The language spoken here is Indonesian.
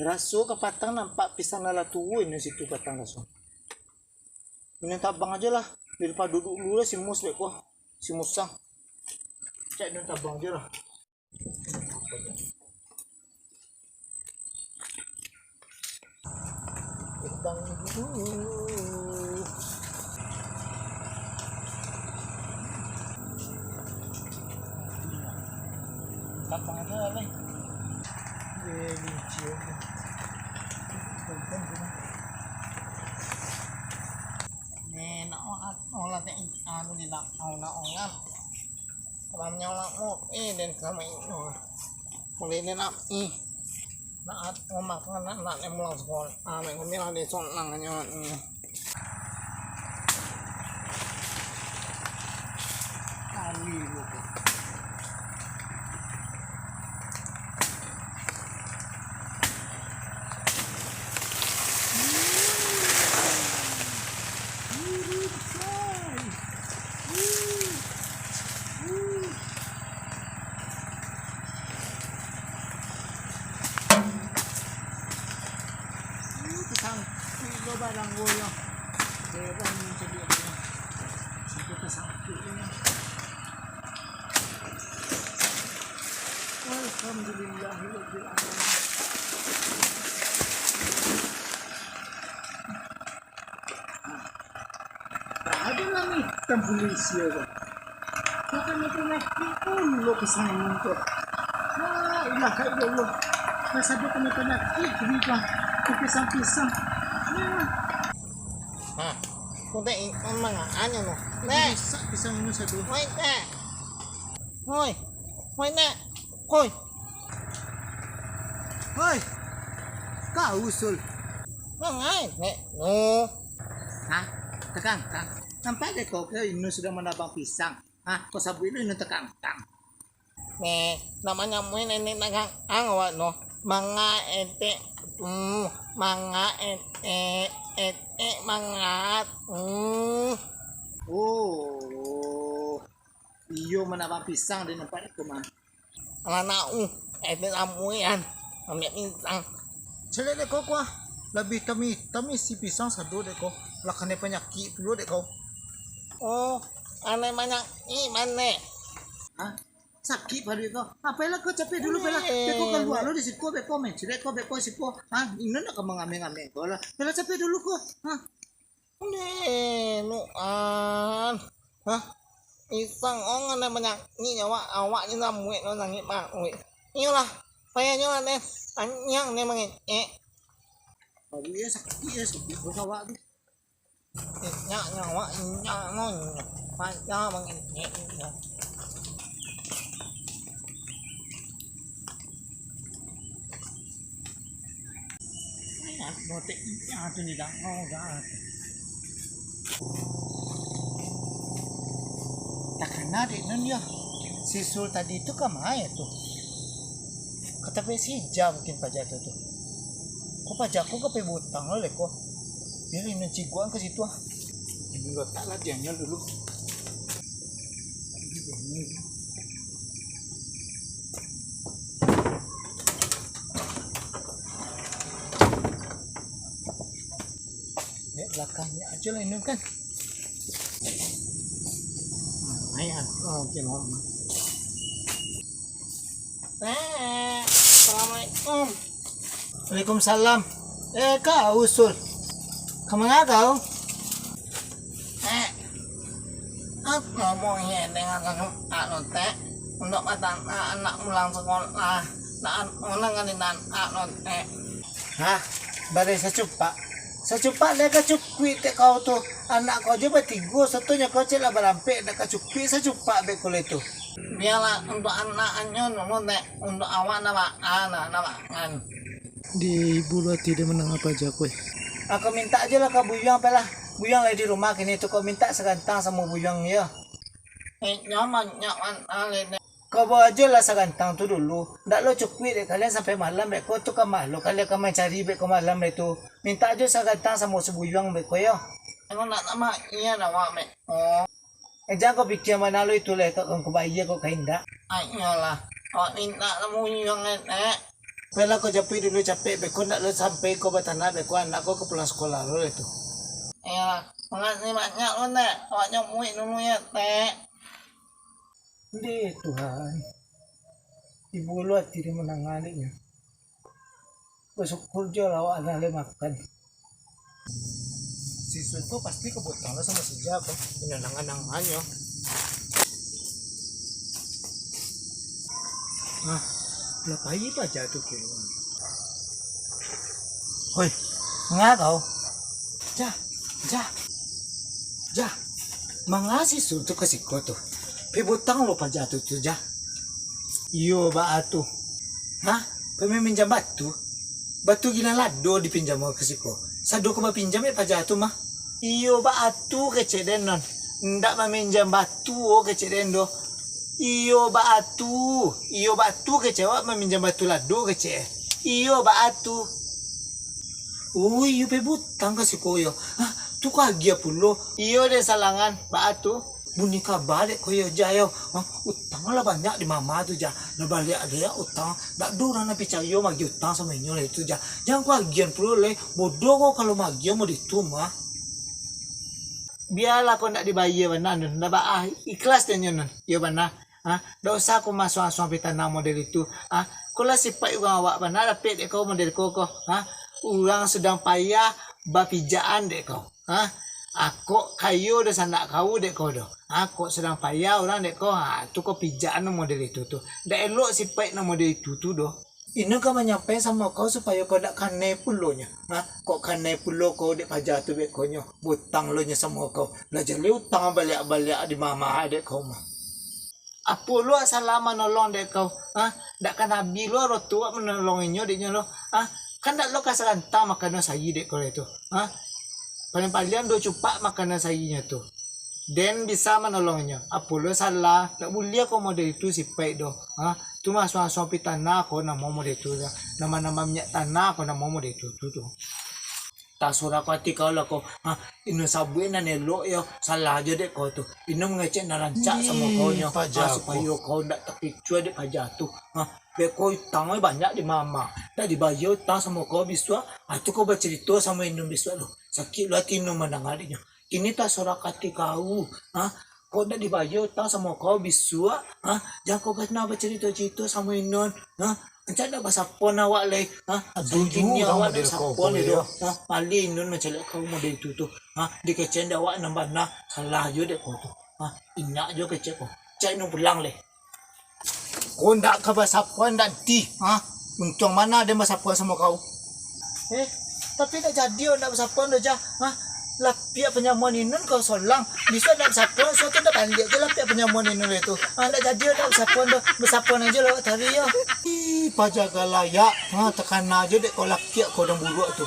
Raso kapatang nampak pisang lalatuin di situ patang raso. Ini tabang aja lah. Daripada duduk dulu lah si mus beko. Si musang. Cek ini tabang aja lah. Tabang dulu. Tabang aja lah nih. Lucu. Nih, nak olah teh anu di nak olah. Làm nhau là một đến kami mulai đến apa nak ngomak nak em mau sekolah mày không biết là để chọn lằng nhau kali luôn lo barang goyo heran jadi sampai kesakit ini alhamdulillahirabbil alamin ada lah nih polisi ya kan itu lagi lo kesana untuk wah ilah kayak lo masa dia kena penyakit berubah pisang-pisang ah kunti emang ano no ne pisang ini satu woi ne woi ne koi woi kau usul mangai ne no hah tekan nampak deh kau ini sudah menabang pisang hah kau sabu ini tekan ne namanya mui nenek nagang angwa no manga ente manga mangat oh iyo menabang pisang di tempat itu mah anak ente amuan ambil pisang cile deh kau kuah lebih tami si pisang satu deh kau lakannya penyakit dulu deh kau oh aneh banyak mana hah sakit pada itu apa lah kau capek dulu pela beko keluar lo di situ beko mencret kau beko situ ah ini nak kau mengambil kau lah pela capek dulu kau ah nih nuan hah isang orang banyak ni nyawa awak ni nak muat lo nangis mak muat ni lah payah nyawa deh anyang ni mangin oh iya sakit kau awak tu nyawa nyawa payah mangin notik itu nih dah tak kena deh ya si Sul tadi itu kemana tuh kata si jam mungkin pajak tuh kok pajakku ke butang lo kok biarin ciguan ke situ ini letak lah jangan dulu belakangnya aja lah ini kan ayan oke mau assalamualaikum waalaikumsalam kau usul kemana kau aku mau dengan anak teh untuk anak pulang sekolah dan orang kan anak teh hah badai secupak dia kecupik dek kau tu anak kau je bertiga satunya kau cila berampik dek kecupik secupak dek kau itu biarlah untuk anaknya nunut dek untuk awak nama kan di bulu tidak menang apa aja kue aku minta aja lah ke buyang pelah buyang lagi di rumah kini tu kau minta segantang sama buyang ya nyaman ale kau bawa aja lah segantang tu dulu ndak lo cukui deh kalian sampai malam deh kau tu ke malu kalian kau main cari deh kau malam deh tu minta aja segantang sama sebuyang deh kau ya aku nak nama iya nama me oh jangan kau pikir mana lo itu leh kau bayar kau kainda ayolah kau minta sebuyang Pela ko japit dulu capek, beko nak lu sampai ko batana, beko anak ko ke pulang sekolah lu itu. Ya, makasih banyak lo nek, awaknya muik dulu ya nek. Hindi Tuhan, ibu lu hati dia menanganinya. Besok kerja lawak ada makan. Si Sulto pasti kebutuhan sama si Jacob, pinanangan-nangannya. Nah, lapai pa jatuh kilo. Hoy, nga kau? Ja, mangasi Sulto kasi ko to. Pibutang lo pa jatuh tu ja. Iyo ba ato? Ha? Pamiminjam batu? Batu ginalado dipinjam mo kasi ko. Sado ko ba pinjam pa jatuh mah? Iyo ba ato keceden non? Ndak maminjam batu o keceden do. Iyo ba atu kecewa meminjam batu lado kece. Iyo ba atu. Iyo pe butang kasi koyo. Ah, tu kagia pulo. Iyo de salangan ba atu. Bunyi kabalik koyo jayo. Ah, utang lah banyak di mama tu ja. Na balik dia utang. Dak dura na picayo magi utang sama inyo itu ja. Jangan kagian pulo le. Bodoh kok kalau magi mau dituma. Biarlah kau nak dibayar benar, ndak bah ikhlas dan nyon. Yo benar. Ah, dak usah kau masuk tanah model itu. Ah, kalau sifat orang awak benar dapat dek kau model kau. Ah, orang sedang payah bapijaan dek kau. Ah, aku kayu dah sanak kau dek kau dah. Aku sedang payah orang dek kau. Ah, tu kau pijaan model itu tu. Dak elok sifat model itu tu doh. Ini kau menyampaikan sama kau supaya kau tak kanai pulonya. Ha? Kau kanai pulo kau dek pajak tu bekonyo. Butang lo nya sama kau. Belajar le utang balik-balik di mama dek kau mah. Apa lu salah menolong dek kau? Ha? Dak kan nabi lu rotua menolonginyo deknya lo. Ha? Kan dak lo kasaranta makanan sayi dek kau itu. Ha? Paling-paling do cupak makanan sayinya tu. Dan bisa menolongnya. Apa lu salah? Tak mulia kau model itu si baik do. Ha? Tu mah suami tanah ko na mau itu dah. Nama-nama minyak tanah ko na mau itu tu. Tak surah hati kau lah kau. Ha, inu sabuin na nelo yo salah aja dek kau tu. Inu mengecek na rancak sama kau nyo. Supaya kau tak terpicu dek pajatu. Ha, be kau tangai banyak di mama. Tak dibayar tang sama kau biswa. Tu kau bercerita sama inu biswa lo. Sakit lo hati inu menangarinya. Ini tak surah hati kau. Ha, kau dah dibayar utang sama kau bisua, ha? Jangan kau kena bercerita-cerita sama Inon, ha? Encak dah basapon awak leh, ha? Aduhnya awak dah basapon itu, ha? Pali Inon macam kau model itu tu, ha? Dikecen dah awak nambah nak salah je dek kau tu, ha? Inyak je kecek kau, cak Inon pulang leh. Kau ndak ke basapon nanti, ha? Untung mana ada basapon sama kau? Tapi tak jadi ndak basapon dah, ha? Lah pihak penyamuan ini kau solang bisa nak sapon suatu dah balik je lah pihak penyamuan ini itu nak jadi nak sapon aja lewat hari ya pajak layak tekan aja dek kau laki kau dah buruk tu